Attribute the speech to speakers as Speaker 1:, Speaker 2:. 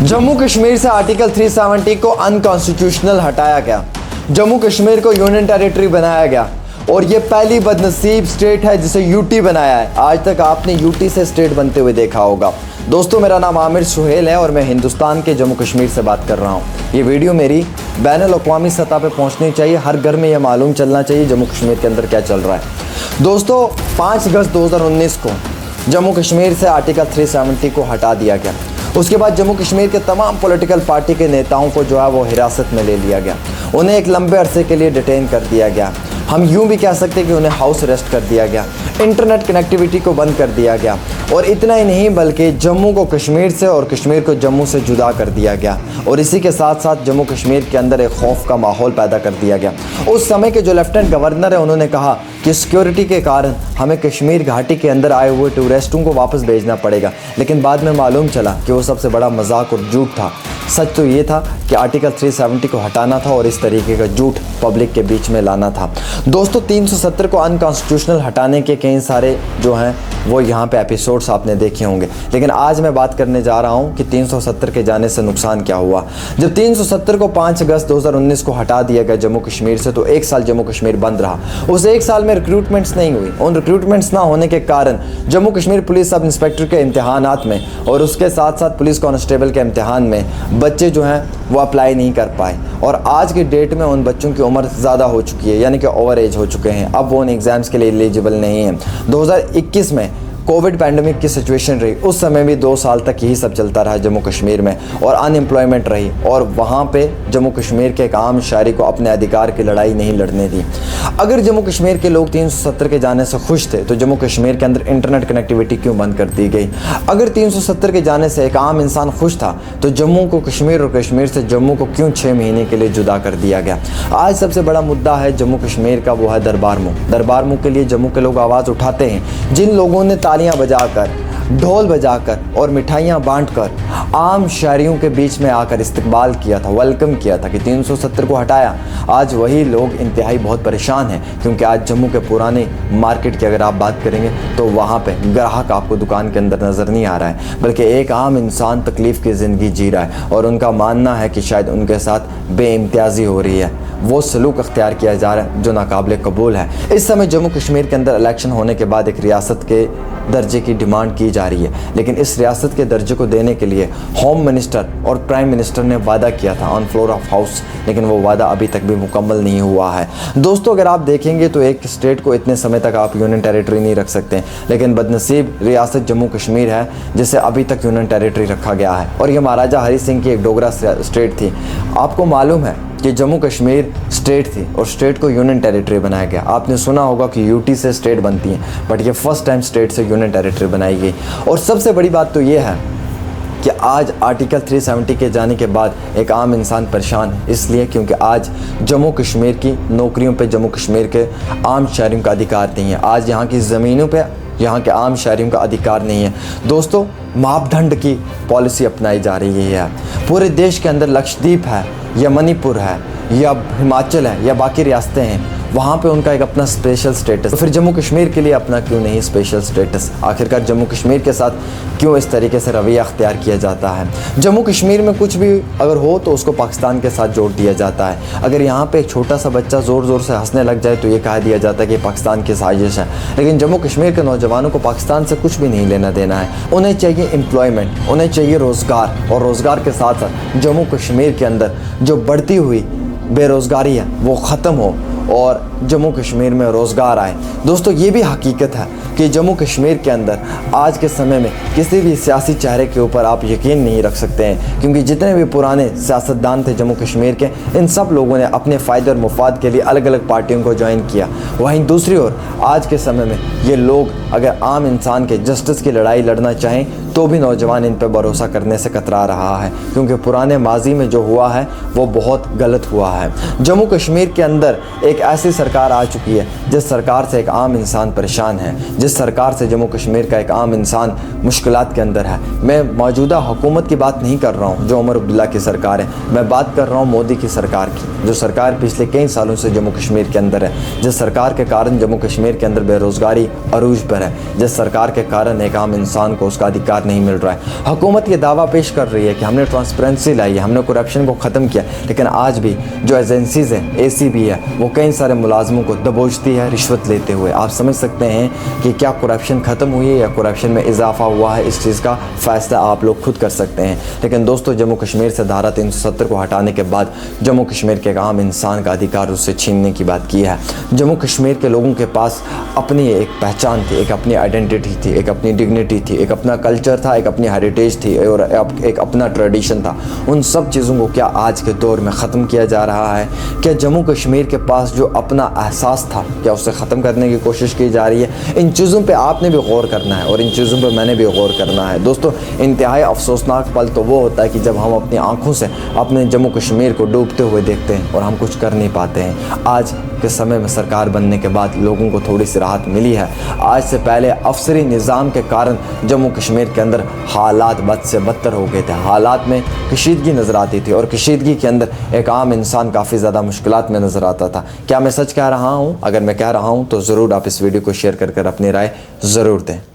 Speaker 1: जम्मू कश्मीर से आर्टिकल 370 को अनकॉन्स्टिट्यूशनल हटाया गया। जम्मू कश्मीर को यूनियन टेरिटरी बनाया गया और ये पहली बदनसीब स्टेट है जिसे यूटी बनाया है। आज तक आपने यूटी से स्टेट बनते हुए देखा होगा। दोस्तों, मेरा नाम आमिर सुहेल है और मैं हिंदुस्तान के जम्मू कश्मीर से बात कर रहा हूँ। ये वीडियो मेरी बैनुल-अक़वामी सतह पे पहुँचनी चाहिए, हर घर में ये मालूम चलना चाहिए जम्मू कश्मीर के अंदर क्या चल रहा है। दोस्तों, 5 अगस्त 2019 को जम्मू कश्मीर से आर्टिकल 370 को हटा दिया गया। उसके बाद जम्मू कश्मीर के तमाम पॉलिटिकल पार्टी के नेताओं को जो है वो हिरासत में ले लिया गया। उन्हें एक लंबे अरसे के लिए डिटेन कर दिया गया। हम यूं भी कह सकते हैं कि उन्हें हाउस अरेस्ट कर दिया गया। इंटरनेट कनेक्टिविटी को बंद कर दिया गया और इतना ही नहीं बल्कि जम्मू को कश्मीर से और कश्मीर को जम्मू से जुदा कर दिया गया और इसी के साथ साथ जम्मू कश्मीर के अंदर एक खौफ का माहौल पैदा कर दिया गया। उस समय के जो लेफ्टिनेंट गवर्नर है उन्होंने कहा कि सिक्योरिटी के कारण हमें कश्मीर घाटी के अंदर आए हुए टूरिस्टों को वापस भेजना पड़ेगा, लेकिन बाद में मालूम चला कि वो सबसे बड़ा मजाक और झूठ था। सच तो ये था कि आर्टिकल 370 को हटाना था और इस तरीके का झूठ पब्लिक के बीच में लाना था। दोस्तों, 370 को अनकॉन्स्टिट्यूशनल हटाने के कई सारे जो हैं वो यहाँ पे एपिसोड्स आपने देखे होंगे, लेकिन आज मैं बात करने जा रहा हूँ कि 370 के जाने से नुकसान क्या हुआ। जब 370 को 5 अगस्त 2019 को हटा दिया गया जम्मू कश्मीर से, तो 1 साल जम्मू कश्मीर बंद रहा। उस 1 साल में रिक्रूटमेंट्स नहीं हुई। उन रिक्रूटमेंट्स ना होने के कारण Jammu Kashmir police sub inspector के इम्तिहानात में और उसके साथ साथ पुलिस कांस्टेबल के इम्तिहान में बच्चे जो हैं वो अप्लाई नहीं कर पाए और आज के डेट में उन बच्चों की उम्र ज़्यादा हो चुकी है, यानी कि ओवर एज हो चुके हैं। अब वो उन एग्ज़ाम्स के लिए एलिजिबल नहीं है। 2021 में कोविड पैंडमिक की सिचुएशन रही, उस समय भी 2 साल तक यही सब चलता रहा जम्मू कश्मीर में और अनएम्प्लॉयमेंट रही और वहाँ पे जम्मू कश्मीर के एक आम शहरी को अपने अधिकार की लड़ाई नहीं लड़ने दी। अगर जम्मू कश्मीर के लोग 370 के जाने से खुश थे तो जम्मू कश्मीर के अंदर इंटरनेट कनेक्टिविटी क्यों बंद कर दी गई? अगर 370 के जाने से एक आम इंसान खुश था तो जम्मू को कश्मीर और कश्मीर से जम्मू को क्यों 6 महीने के लिए जुदा कर दिया गया? आज सबसे बड़ा मुद्दा है जम्मू कश्मीर का, वो है दरबार मुँह। दरबार मुँह के लिए जम्मू के लोग आवाज़ उठाते हैं। जिन लोगों ने तालियां बजाकर, ढोल बजाकर और मिठाइयाँ बांटकर आम शहरियों के बीच में आकर इस्तकबाल किया था, वेलकम किया था कि 370 को हटाया, आज वही लोग इंतहाई बहुत परेशान हैं। क्योंकि आज जम्मू के पुराने मार्केट की अगर आप बात करेंगे तो वहाँ पे ग्राहक आपको दुकान के अंदर नज़र नहीं आ रहा है, बल्कि एक आम इंसान तकलीफ़ की ज़िंदगी जी रहा है और उनका मानना है कि शायद उनके साथ बेइम्तियाज़ी हो रही है, वो सलूक अख्तियार किया जा रहा है जो नाकाबिल कबूल है। इस समय जम्मू कश्मीर के अंदर इलेक्शन होने के बाद एक रियासत के दर्जे की डिमांड की जा रही है, लेकिन इस रियासत के दर्जे को देने के लिए होम मिनिस्टर और प्राइम मिनिस्टर ने वादा किया था ऑन फ्लोर ऑफ हाउस, लेकिन वो वादा अभी तक भी मुकम्मल नहीं हुआ है। दोस्तों, अगर आप देखेंगे तो एक स्टेट को इतने समय तक आप यूनियन टेरिटरी नहीं रख सकते, लेकिन बदनसीब रियासत जम्मू कश्मीर है जिसे अभी तक यूनियन टेरिटरी रखा गया है और ये महाराजा हरी सिंह की एक डोगरा स्टेट थी। आपको मालूम है कि जम्मू कश्मीर स्टेट थी और स्टेट को यूनियन टेरिटरी बनाया गया। आपने सुना होगा कि यूटी से स्टेट बनती हैं, बट ये फर्स्ट टाइम स्टेट से यूनियन टेरिटरी बनाई गई। और सबसे बड़ी बात तो ये है कि आज आर्टिकल 370 के जाने के बाद एक आम इंसान परेशान है, इसलिए क्योंकि आज जम्मू कश्मीर की नौकरियों पे जम्मू कश्मीर के आम शहरियों का अधिकार नहीं है। आज यहाँ की ज़मीनों पे यहाँ के आम शहरियों का अधिकार नहीं है। दोस्तों, मापदंड की पॉलिसी अपनाई जा रही है। पूरे देश के अंदर लक्षद्वीप है या मणिपुर है या हिमाचल है या बाकी रियासतें हैं, वहाँ पे उनका एक अपना स्पेशल स्टेटस, तो फिर जम्मू कश्मीर के लिए अपना क्यों नहीं स्पेशल स्टेटस? आखिरकार जम्मू कश्मीर के साथ क्यों इस तरीके से रवैया अख्तियार किया जाता है? जम्मू कश्मीर में कुछ भी अगर हो तो उसको पाकिस्तान के साथ जोड़ दिया जाता है। अगर यहाँ पे एक छोटा सा बच्चा ज़ोर ज़ोर से हंसने लग जाए तो ये कहा दिया जाता है कि पाकिस्तान की साजिश है। लेकिन जम्मू कश्मीर के नौजवानों को पाकिस्तान से कुछ भी नहीं लेना देना है। उन्हें चाहिए एम्प्लॉयमेंट, उन्हें चाहिए रोज़गार, और रोज़गार के साथ साथ जम्मू कश्मीर के अंदर जो बढ़ती हुई बेरोज़गारी है वो ख़त्म हो और जम्मू कश्मीर में रोज़गार आए। दोस्तों, ये भी हकीकत है कि जम्मू कश्मीर के अंदर आज के समय में किसी भी सियासी चेहरे के ऊपर आप यकीन नहीं रख सकते हैं, क्योंकि जितने भी पुराने सियासतदान थे जम्मू कश्मीर के, इन सब लोगों ने अपने फ़ायदे और मुफाद के लिए अलग अलग पार्टियों को ज्वाइन किया। वहीं दूसरी ओर आज के समय में ये लोग अगर आम इंसान के जस्टिस की लड़ाई लड़ना चाहें तो भी नौजवान इन पर भरोसा करने से कतरा रहा है, क्योंकि पुराने माजी में जो हुआ है वो बहुत गलत हुआ है। जम्मू कश्मीर के अंदर एक ऐसी सरकार आ चुकी है जिस सरकार से एक आम इंसान परेशान है, जिस सरकार से जम्मू कश्मीर का एक आम इंसान मुश्किलात के अंदर है। मैं मौजूदा हुकूमत की बात नहीं कर रहा हूँ जो उमर अब्दुल्ला की सरकार है, मैं बात कर रहा हूँ मोदी की सरकार की, जो सरकार पिछले कई सालों से जम्मू कश्मीर के अंदर है, जिस सरकार के कारण जम्मू कश्मीर के अंदर बेरोज़गारी अरूज पर है, जिस सरकार के कारण एक आम इंसान को उसका अधिकार नहीं मिल रहा है। हुकूमत ये दावा पेश कर रही है कि हमने ट्रांसपेरेंसी लाई है, हमने करप्शन को ख़त्म किया, लेकिन आज भी जो एजेंसीज़ हैं, ACB है, वो कई सारे मुलाजमों को दबोचती है रिश्वत लेते हुए। आप समझ सकते हैं कि क्या करप्शन ख़त्म हुई है या करप्शन में इजाफा हुआ है। इस चीज़ का फ़ैसला आप लोग खुद कर सकते हैं। लेकिन दोस्तों, जम्मू कश्मीर से धारा 370 को हटाने के बाद जम्मू कश्मीर के एक आम इंसान का अधिकार उससे छीनने की बात की है। जम्मू कश्मीर के लोगों के पास अपनी एक पहचान थी, एक अपनी आइडेंटिटी थी, एक अपनी डिग्निटी थी, एक अपना कल्चर था, एक अपनी हेरिटेज थी और एक अपना ट्रेडिशन था। उन सब चीज़ों को क्या आज के दौर में ख़त्म किया जा रहा है? क्या जम्मू कश्मीर के पास जो अपना एहसास था, क्या उसे ख़त्म करने की कोशिश की जा रही है? इन चीज़ों पे आपने भी गौर करना है और इन चीज़ों पे मैंने भी गौर करना है। दोस्तों, इंतहाई अफसोसनाक पल तो वो होता है कि जब हम अपनी आंखों से अपने जम्मू कश्मीर को डूबते हुए देखते हैं और हम कुछ कर नहीं पाते हैं। आज के समय में सरकार बनने के बाद लोगों को थोड़ी सी राहत मिली है। आज से पहले अफसरी निज़ाम के कारण जम्मू कश्मीर के अंदर हालात बद से बदतर हो गए थे। हालात में कशीदगी नज़र आती थी और कशीदगी के अंदर एक आम इंसान काफ़ी ज़्यादा मुश्किलात में नज़र आता था। क्या मैं सच कह रहा हूँ? अगर मैं कह रहा हूँ तो ज़रूर आप इस वीडियो को शेयर कर अपनी राय ज़रूर दें।